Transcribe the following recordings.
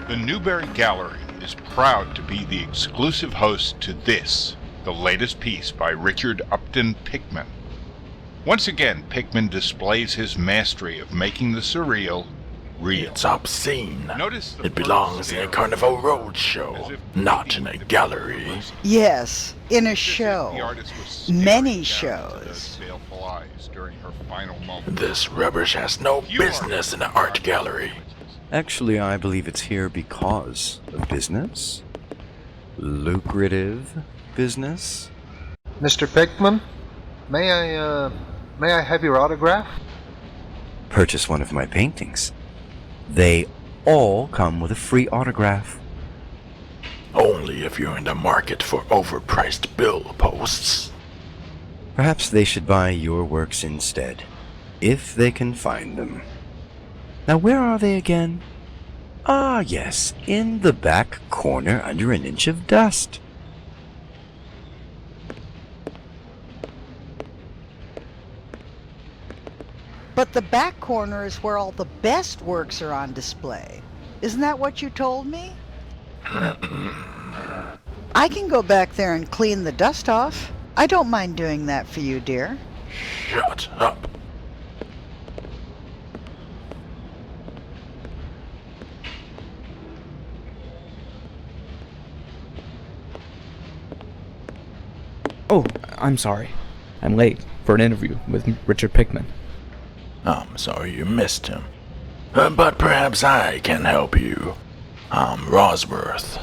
The Newberry Gallery is proud to be the exclusive host to this, the latest piece by Richard Upton Pickman. Once again, Pickman displays his mastery of making the surreal real. It's obscene. Notice it belongs in a Carnival Roadshow, not in a gallery. Yes, in a show. Many shows. This rubbish has no business in an art gallery. Actually, I believe it's here because of business. Lucrative business. Mr. Pickman, may I have your autograph? Purchase one of my paintings. They all come with a free autograph. Only if you're in the market for overpriced bill posts. Perhaps they should buy your works instead, if they can find them. Now, where are they again? Ah, yes, in the back corner under an inch of dust. But the back corner is where all the best works are on display. Isn't that what you told me? I can go back there and clean the dust off. I don't mind doing that for you, dear. Shut up. Oh, I'm sorry. I'm late for an interview with Richard Pickman. I'm sorry you missed him. But perhaps I can help you. I'm Rosworth.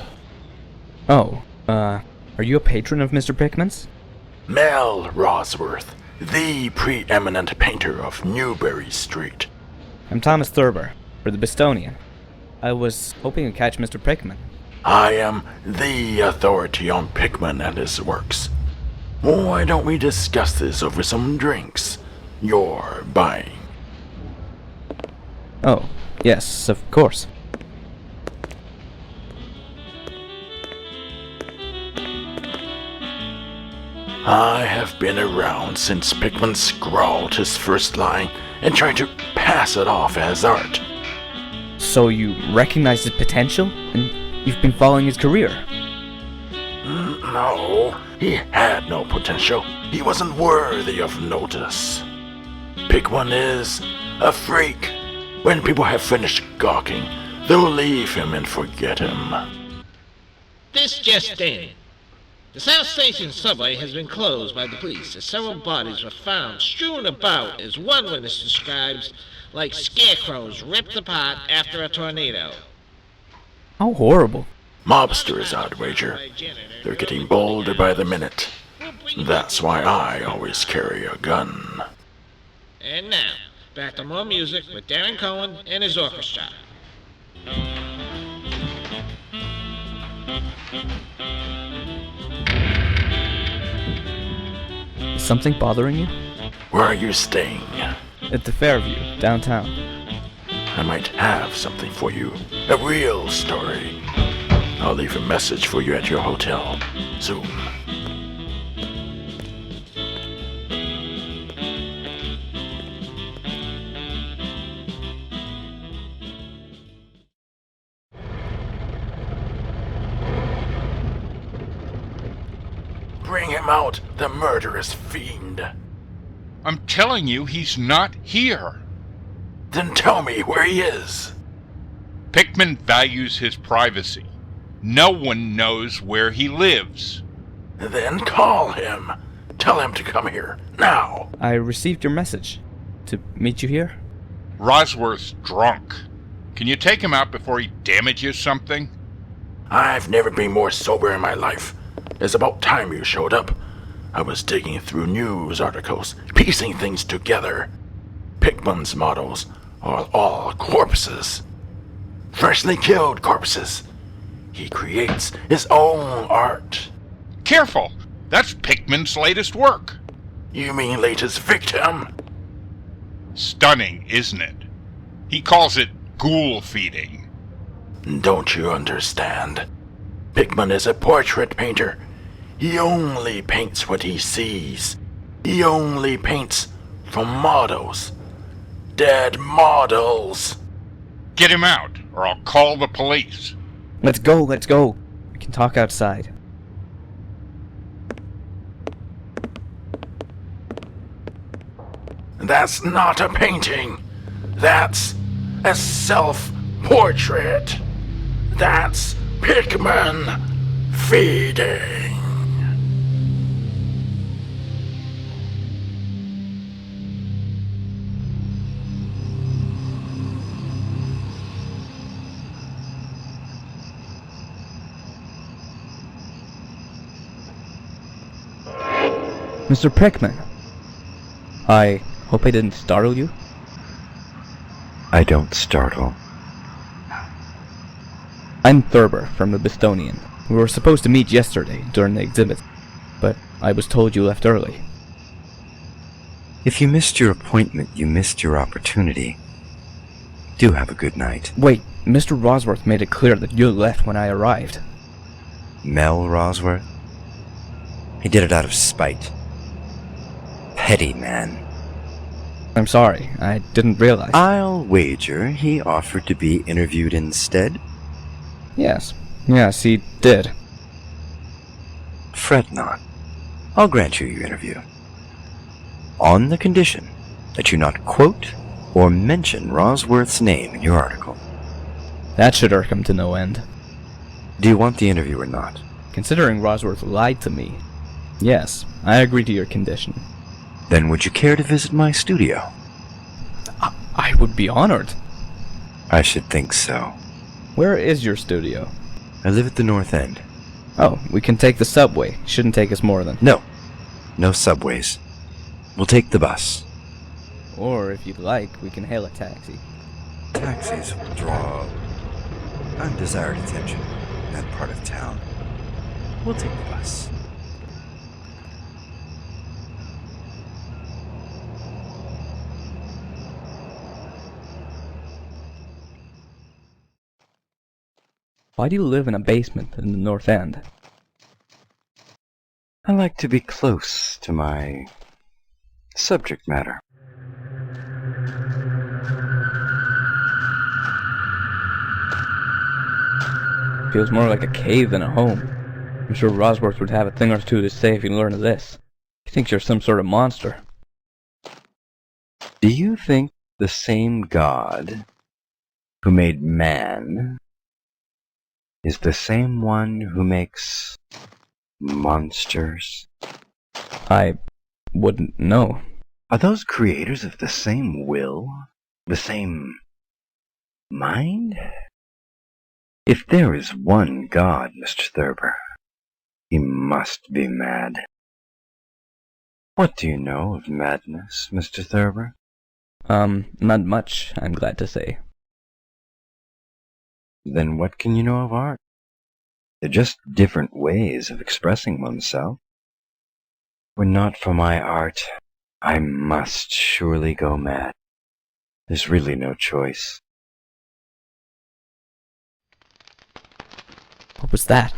Oh, are you a patron of Mr. Pickman's? Mel Rosworth, the preeminent painter of Newberry Street. I'm Thomas Thurber, for the Bostonian. I was hoping to catch Mr. Pickman. I am the authority on Pickman and his works. Why don't we discuss this over some drinks you're buying? Oh, yes, of course. I have been around since Pickman scrawled his first line and tried to pass it off as art. So you recognize his potential, and you've been following his career? No, he had no potential. He wasn't worthy of notice. Pickman is a freak. When people have finished gawking, they'll leave him and forget him. This just in. The South Station subway has been closed by the police as several bodies were found strewn about, as one witness describes, like scarecrows ripped apart after a tornado. How horrible. Mobsters, I'd wager. They're getting bolder by the minute. That's why I always carry a gun. And now, back to more music with Darren Cohen and his orchestra. Is something bothering you? Where are you staying? At the Fairview, downtown. I might have something for you. A real story. I'll leave a message for you at your hotel soon. Bring him out, the murderous fiend. I'm telling you, he's not here. Then tell me where he is. Pickman values his privacy. No one knows where he lives. Then call him. Tell him to come here, now. I received your message. To meet you here? Rosworth's drunk. Can you take him out before he damages something? I've never been more sober in my life. It's about time you showed up. I was digging through news articles, piecing things together. Pickman's models are all corpses. Freshly killed corpses. He creates his own art. Careful! That's Pickman's latest work. You mean latest victim? Stunning, isn't it? He calls it ghoul feeding. Don't you understand? Pickman is a portrait painter. He only paints what he sees. He only paints from models. Dead models. Get him out, or I'll call the police. Let's go, let's go. We can talk outside. That's not a painting. That's a self-portrait. That's Pickman feeding. Mr. Pickman. I hope I didn't startle you. I don't startle. I'm Thurber from the Bistonian. We were supposed to meet yesterday during the exhibit, but I was told you left early. If you missed your appointment, you missed your opportunity. Do have a good night. Wait, Mr. Rosworth made it clear that you left when I arrived. Mel Rosworth? He did it out of spite. Petty man. I'm sorry, I didn't realize. I'll wager he offered to be interviewed instead. Yes, he did. Fret not. I'll grant you your interview. On the condition that you not quote or mention Rosworth's name in your article. That should irk him to no end. Do you want the interview or not? Considering Rosworth lied to me, yes, I agree to your condition. Then would you care to visit my studio? I would be honored. I should think so. Where is your studio? I live at the North End. Oh, we can take the subway. Shouldn't take us more than... No subways. We'll take the bus. Or, if you'd like, we can hail a taxi. Taxis will draw undesired attention in that part of town. We'll take the bus. Why do you live in a basement in the North End? I like to be close to my subject matter. Feels more like a cave than a home. I'm sure Rosworth would have a thing or two to say if he learned of this. He thinks you're some sort of monster. Do you think the same God who made man is the same one who makes monsters? I wouldn't know. Are those creators of the same will? The same mind? If there is one God, Mr. Thurber, he must be mad. What do you know of madness, Mr. Thurber? Not much, I'm glad to say. Then what can you know of art? They're just different ways of expressing oneself. Were not for my art, I must surely go mad. There's really no choice. What was that?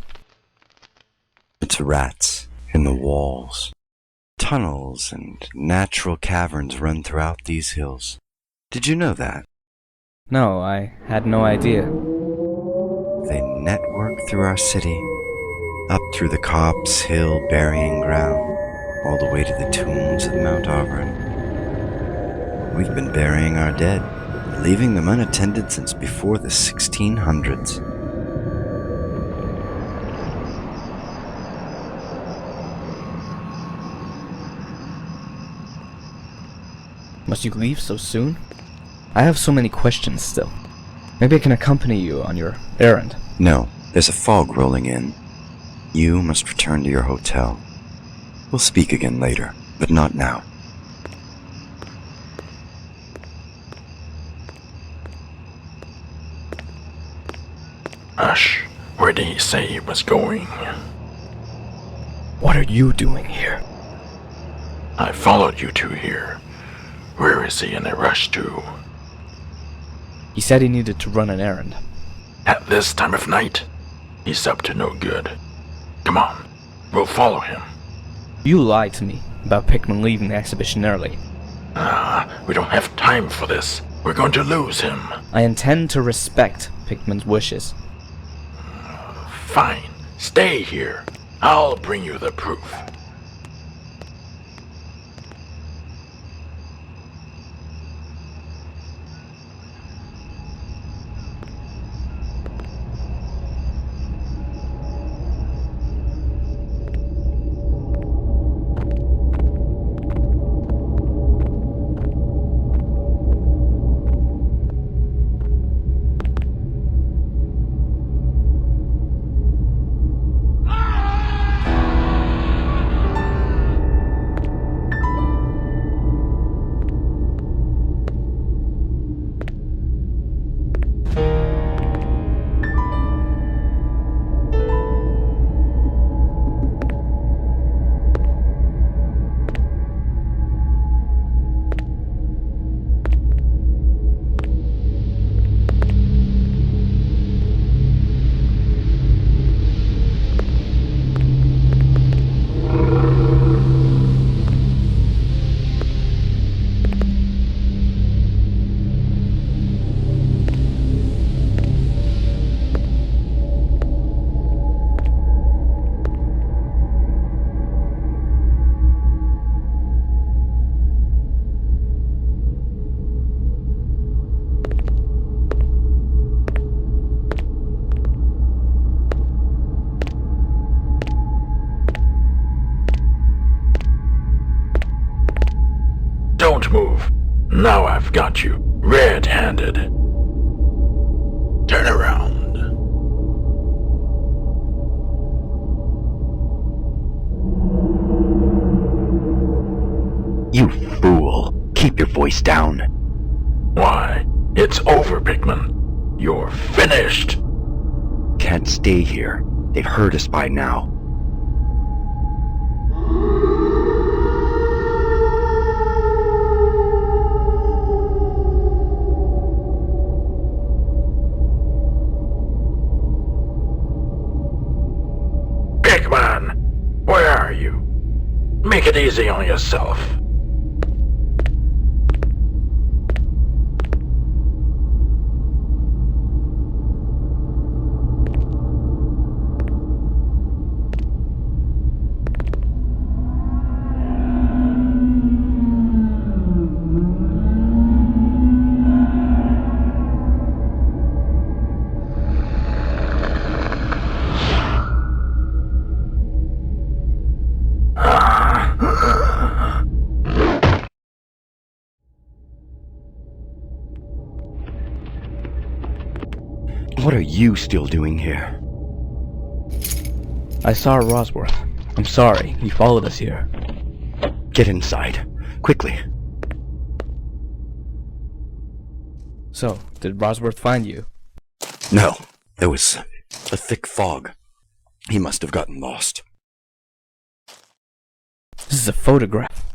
It's rats in the walls. Tunnels and natural caverns run throughout these hills. Did you know that? No, I had no idea. They network through our city, up through the Copse Hill burying ground, all the way to the tombs of Mount Auburn. We've been burying our dead, leaving them unattended since before the 1600s. Must you leave so soon? I have so many questions still. Maybe I can accompany you on your errand. No, there's a fog rolling in. You must return to your hotel. We'll speak again later, but not now. Hush. Where did he say he was going? What are you doing here? I followed you two here. Where is he in a rush to? He said he needed to run an errand. At this time of night? He's up to no good. Come on, we'll follow him. You lied to me about Pickman leaving the exhibition early. We don't have time for this. We're going to lose him. I intend to respect Pickman's wishes. Fine. Stay here. I'll bring you the proof. Don't move. Now I've got you, red-handed. Turn around. You fool. Keep your voice down. Why? It's over, Pickman. You're finished. Can't stay here. They've heard us by now. Pickman, where are you? Make it easy on yourself. What are you still doing here? I saw Rosworth. I'm sorry, he followed us here. Get inside. Quickly. So, did Rosworth find you? No. There was a thick fog. He must have gotten lost. This is a photograph.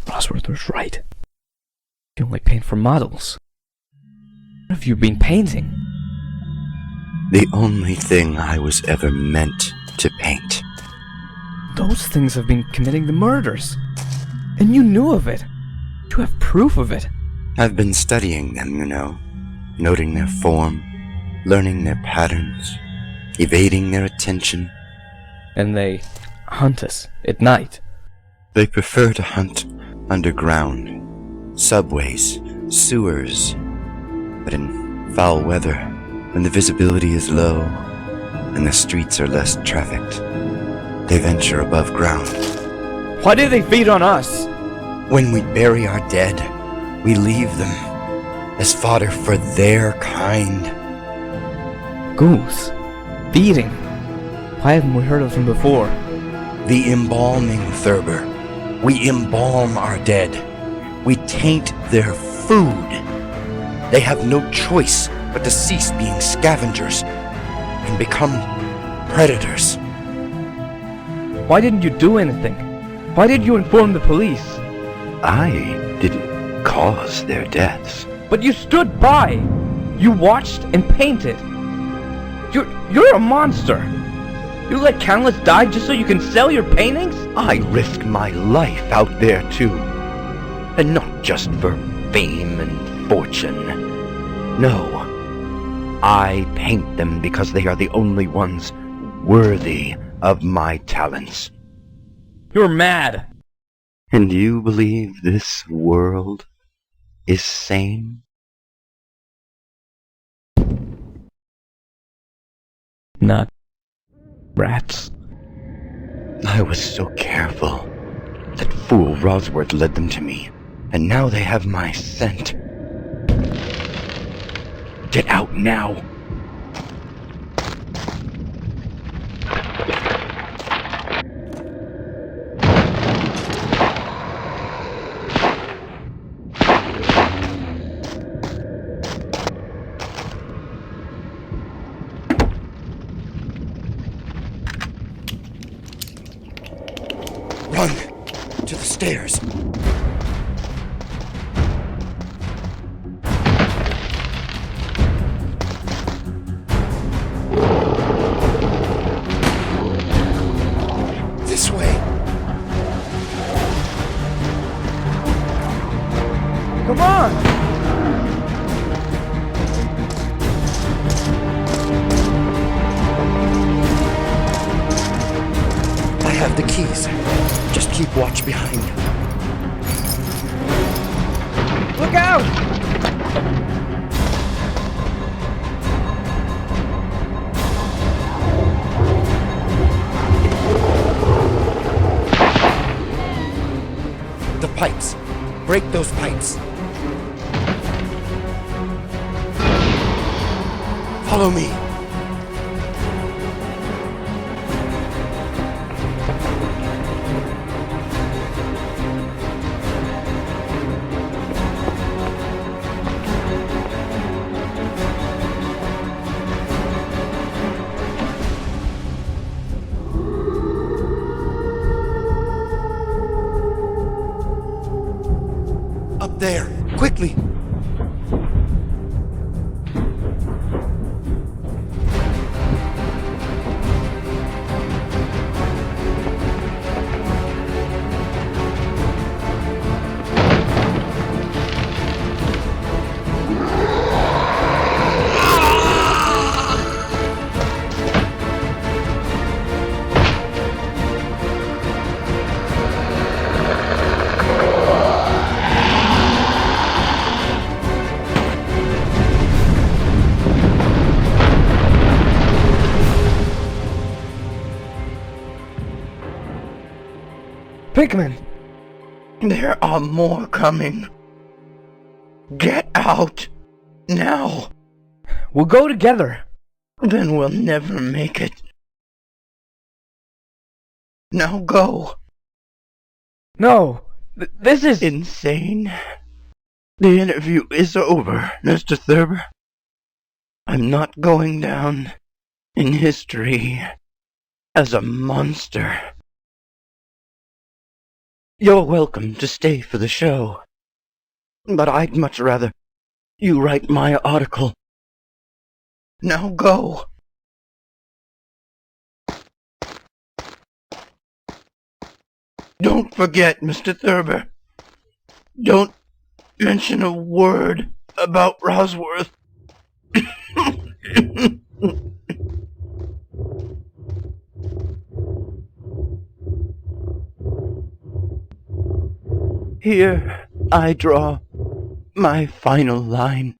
Rosworth was right. You only paint for models. What have you been painting? The only thing I was ever meant to paint. Those things have been committing the murders. And you knew of it. You have proof of it. I've been studying them, you know. Noting their form, learning their patterns, evading their attention. And they hunt us at night. They prefer to hunt underground. Subways, sewers. But in foul weather, when the visibility is low and the streets are less trafficked, they venture above ground. Why do they feed on us? When we bury our dead, we leave them as fodder for their kind. Ghouls. Feeding. Why haven't we heard of them before? The embalming, Thurber. We embalm our dead. We taint their food. They have no choice but to cease being scavengers and become predators. Why didn't you do anything? Why did you inform the police? I didn't cause their deaths. But you stood by! You watched and painted! You're a monster! You let countless die just so you can sell your paintings? I risked my life out there too. And not just for fame and fortune. No. I paint them because they are the only ones worthy of my talents. You're mad. And you believe this world is sane? Not rats. I was so careful. That fool Rosworth led them to me, and now they have my scent. Get out now! Run! To the stairs! This way! Come on! I have the keys. Just keep watch behind. Look out! The pipes. Break those pipes. Follow me. Up there, quickly! Pickman! There are more coming. Get out! Now! We'll go together. Then we'll never make it. Now go! No! This is... Insane. The interview is over, Mr. Thurber. I'm not going down in history as a monster. You're welcome to stay for the show, but I'd much rather you write my article. Now go! Don't forget, Mr. Thurber. Don't mention a word about Rosworth. Here I draw my final line.